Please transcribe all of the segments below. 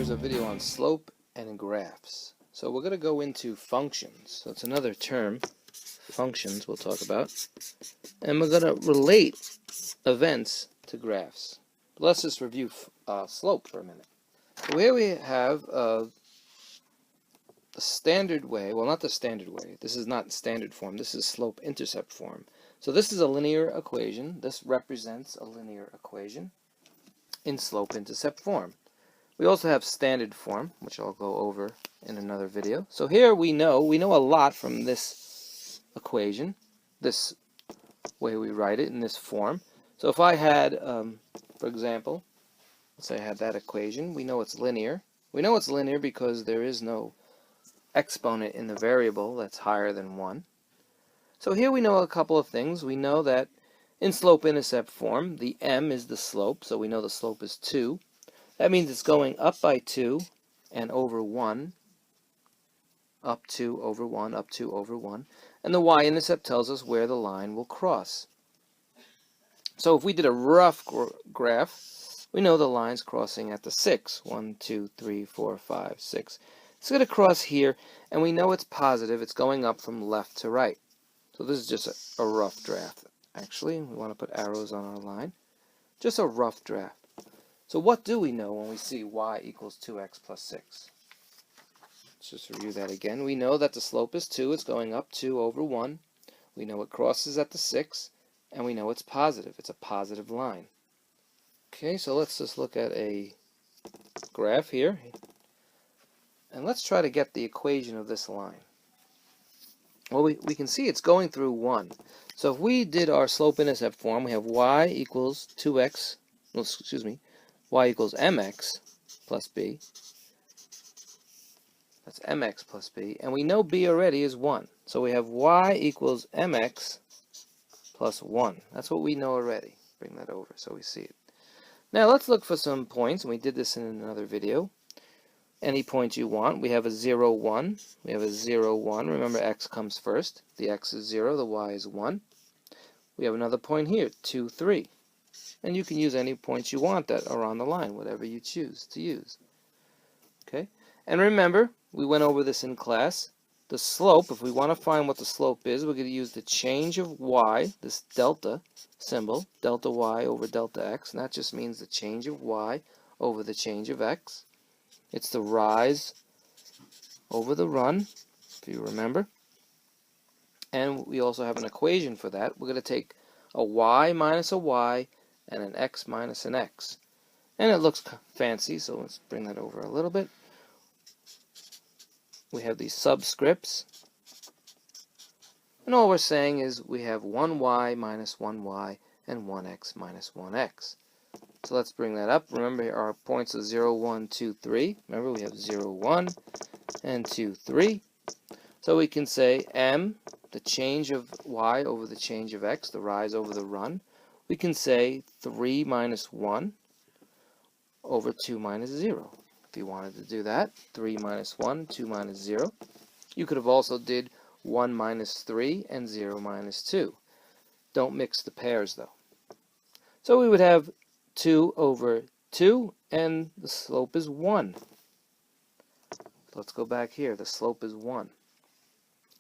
here's a video on slope and graphs. So we're going to go into functions. So it's another term, functions we'll talk about. And we're going to relate events to graphs. Let's just review slope for a minute. So here we have the standard way, well not the standard way, this is not standard form, this is slope-intercept form. So this is a linear equation, this represents a linear equation in slope-intercept form. We also have standard form, which I'll go over in another video. So here we know a lot from this equation, this way we write it in this form. So if I had, for example, let's say I had that equation, we know it's linear. We know it's linear because there is no exponent in the variable that's higher than 1. So here we know a couple of things. We know that in slope-intercept form, the m is the slope, so we know the slope is 2. That means it's going up by 2 and over 1, up 2 over 1, up 2 over 1. And the y-intercept tells us where the line will cross. So if we did a rough graph, we know the line's crossing at the 6. 1, 2, 3, 4, 5, 6. It's going to cross here, and we know it's positive. It's going up from left to right. So this is just a rough draft. Actually, we want to put arrows on our line. Just a rough draft. So what do we know when we see y equals 2x plus 6? Let's just review that again. We know that the slope is 2. It's going up 2 over 1. We know it crosses at the 6. And we know it's positive. It's a positive line. Okay, so let's just look at a graph here. And let's try to get the equation of this line. Well, we can see it's going through 1. So if we did our slope-intercept form, we have y equals 2x, well, excuse me, y equals mx plus b. That's mx plus b. And we know b already is 1. So we have y equals mx plus 1. That's what we know already. Bring that over so we see it. Now let's look for some points. And we did this in another video. Any point you want. We have a 0, 1. We have a 0, 1. Remember, x comes first. The x is 0. The y is 1. We have another point here, 2, 3. And you can use any points you want that are on the line, whatever you choose to use. Okay? And remember, we went over this in class. The slope, if we want to find what the slope is, we're going to use the change of y, this delta symbol, delta y over delta x. And that just means the change of y over the change of x. It's the rise over the run, if you remember. And we also have an equation for that. We're going to take a y minus a y and an x minus an x. And it looks fancy, so let's bring that over a little bit. We have these subscripts. And all we're saying is we have 1y minus 1y and 1x minus 1x. So let's bring that up. Remember, our points are 0, 1, 2, 3. Remember, we have 0, 1 and 2, 3. So we can say m, the change of y over the change of x, the rise over the run. We can say 3 minus 1 over 2 minus 0. If you wanted to do that, 3 minus 1, 2 minus 0. You could have also did 1 minus 3 and 0 minus 2. Don't mix the pairs, though. So we would have 2 over 2, and the slope is 1. Let's go back here. The slope is 1.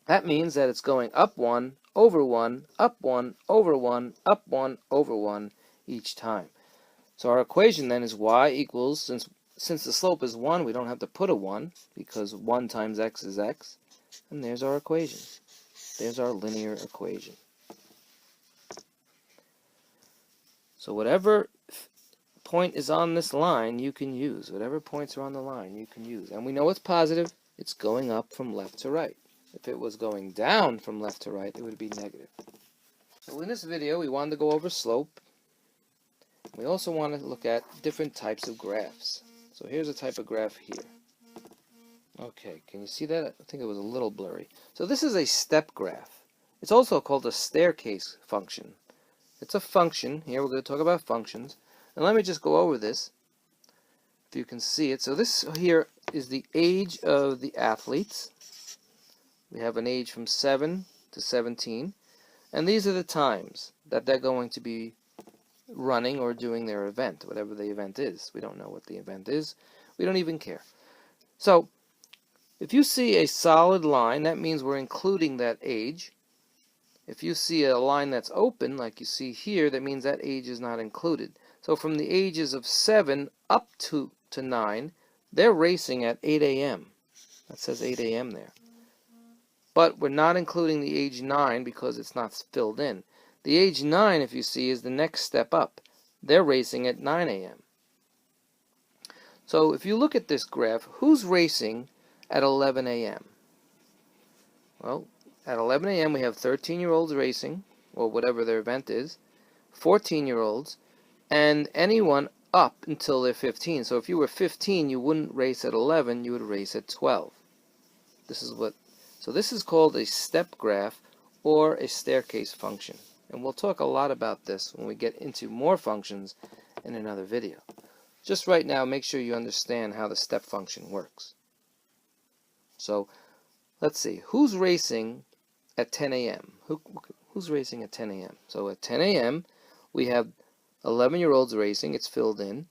That means that it's going up 1, over 1, up 1, over 1, up 1, over 1 each time. So our equation then is y equals, since the slope is 1, we don't have to put a 1, because 1 times x is x. And there's our equation. There's our linear equation. So whatever point is on this line, you can use. Whatever points are on the line, you can use. And we know it's positive. It's going up from left to right. If it was going down from left to right, it would be negative. So in this video, we wanted to go over slope. We also want to look at different types of graphs. So here's a type of graph here. Okay, can you see that? I think it was a little blurry. So this is a step graph. It's also called a staircase function. It's a function. Here we're going to talk about functions. And let me just go over this, if you can see it. So this here is the age of the athletes. We have an age from 7 to 17. And these are the times that they're going to be running or doing their event, whatever the event is. We don't know what the event is. We don't even care. So if you see a solid line, that means we're including that age. If you see a line that's open, like you see here, that means that age is not included. So from the ages of 7 up to 9, they're racing at 8 a.m. That says 8 a.m. there. But we're not including the age 9 because it's not filled in. The age 9, if you see, is the next step up. They're racing at 9 a.m. So if you look at this graph, who's racing at 11 a.m.? Well, at 11 a.m. we have 13-year-olds racing, or whatever their event is, 14-year-olds, and anyone up until they're 15. So if you were 15, you wouldn't race at 11, you would race at 12. So this is called a step graph or a staircase function. And we'll talk a lot about this when we get into more functions in another video. Just right now, make sure you understand how the step function works. So let's see, who's racing at 10 a.m.? Who's racing at 10 a.m.? So at 10 a.m., we have 11-year-olds racing. It's filled in.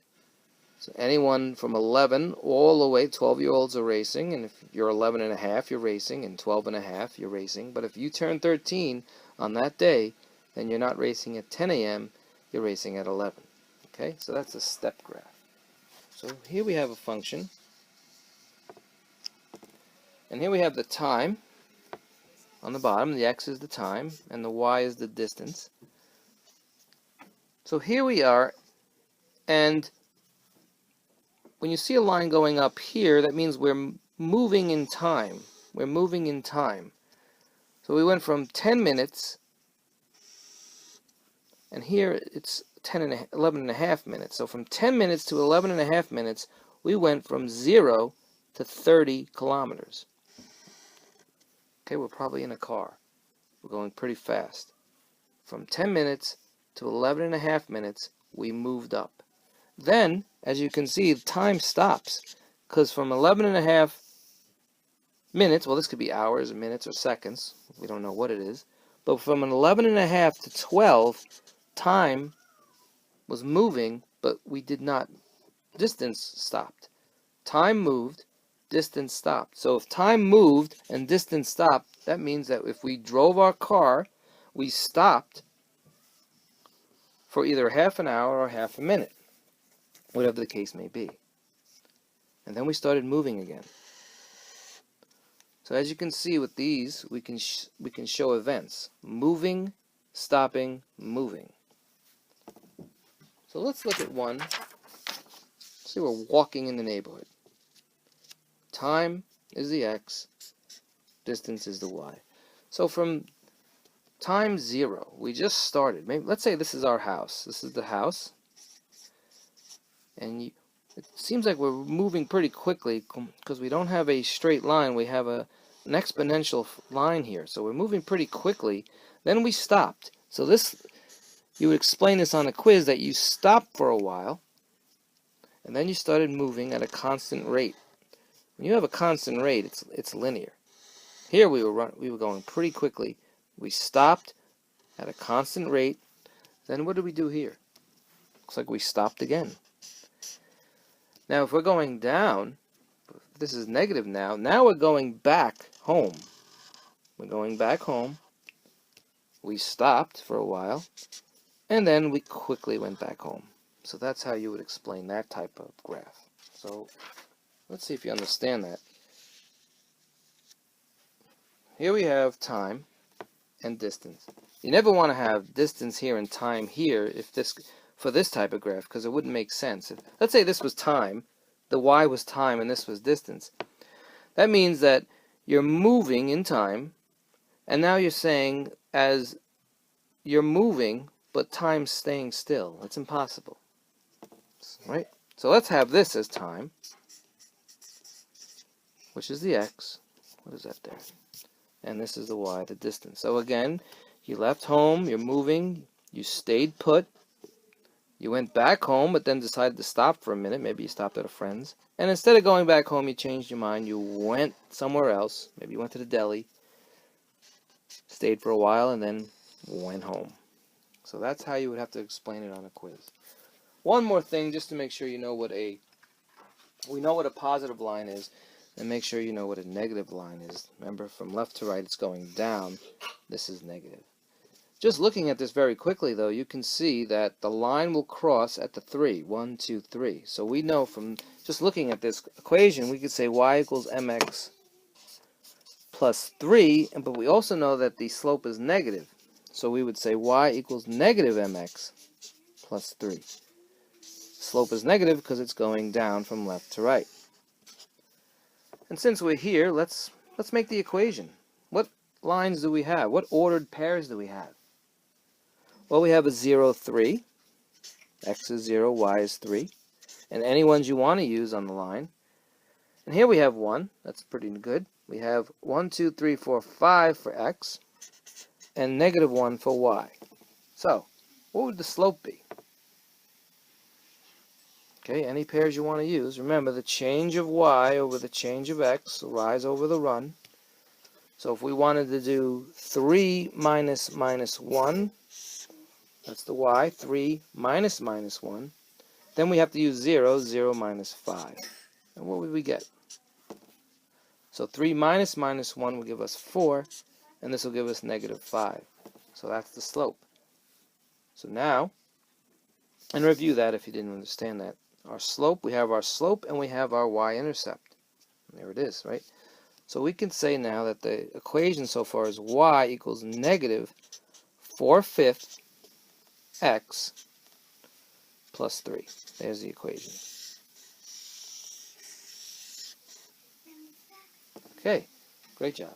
So anyone from 11 all the way, 12-year-olds are racing. And if you're 11 and a half, you're racing. And 12 and a half, you're racing. But if you turn 13 on that day, then you're not racing at 10 a.m., you're racing at 11. Okay, so that's a step graph. So here we have a function. And here we have the time on the bottom. The x is the time, and the y is the distance. So here we are, and when you see a line going up here, that means we're moving in time. We're moving in time. So we went from 10 minutes, and here it's 11 and a half minutes. So from 10 minutes to 11 and a half minutes, we went from 0 to 30 kilometers. Okay, we're probably in a car. We're going pretty fast. From 10 minutes to 11 and a half minutes, we moved up. Then, as you can see, time stops, because from 11 and a half minutes, well, this could be hours, minutes, or seconds. We don't know what it is. But from an 11 and a half to 12, time was moving, but we did not. Distance stopped. Time moved, distance stopped. So if time moved and distance stopped, that means that if we drove our car, we stopped for either half an hour or half a minute, whatever the case may be. And then we started moving again. So as you can see with these, we can show events. Moving, stopping, moving. So let's look at one. See, we're walking in the neighborhood. Time is the x, distance is the y. So from time 0, we just started. Maybe let's say this is our house. This is the house. And it seems like we're moving pretty quickly because we don't have a straight line. We have an exponential line here. So we're moving pretty quickly. Then we stopped. So this, you would explain this on a quiz that you stopped for a while, and then you started moving at a constant rate. When you have a constant rate, it's linear. Here we were going pretty quickly. We stopped at a constant rate. Then what do we do here? Looks like we stopped again. Now if we're going down, this is negative now. Now we're going back home. We're going back home. We stopped for a while, and then we quickly went back home. So that's how you would explain that type of graph. So let's see if you understand that. Here we have time and distance. You never want to have distance here and time here for this type of graph, because it wouldn't make sense. Let's say this was time, the y was time, and this was distance. That means that you're moving in time, and now you're saying as you're moving, but time's staying still. It's impossible. Right? So let's have this as time, which is the x. What is that there? And this is the y, the distance. So again, you left home, you're moving, you stayed put, you went back home, but then decided to stop for a minute. Maybe you stopped at a friend's. And instead of going back home, you changed your mind. You went somewhere else. Maybe you went to the deli, stayed for a while, and then went home. So that's how you would have to explain it on a quiz. One more thing, just to make sure you know what a We know what a positive line is, and make sure you know what a negative line is. Remember, from left to right, it's going down. This is negative. Just looking at this very quickly, though, you can see that the line will cross at the 3. 1, 2, 3. So we know from just looking at this equation, we could say y equals mx plus 3, but we also know that the slope is negative. So we would say y equals negative mx plus 3. Slope is negative because it's going down from left to right. And since we're here, let's make the equation. What lines do we have? What ordered pairs do we have? Well, we have a 0, 3. X is 0, y is 3. And any ones you want to use on the line. And here we have 1. That's pretty good. We have 1, 2, 3, 4, 5 for x, and negative 1 for y. So, what would the slope be? Okay, any pairs you want to use. Remember, the change of y over the change of x, the rise over the run. So if we wanted to do 3 minus 1, that's the y, 3 minus 1, then we have to use 0, 0 minus 5. And what would we get? So 3 minus 1 will give us 4, and this will give us negative 5. So that's the slope. So now, and review that if you didn't understand that. Our slope, we have our slope and we have our y-intercept. There it is, right? So we can say now that the equation so far is y equals negative 4/5 x plus 3. There's the equation. Okay, great job.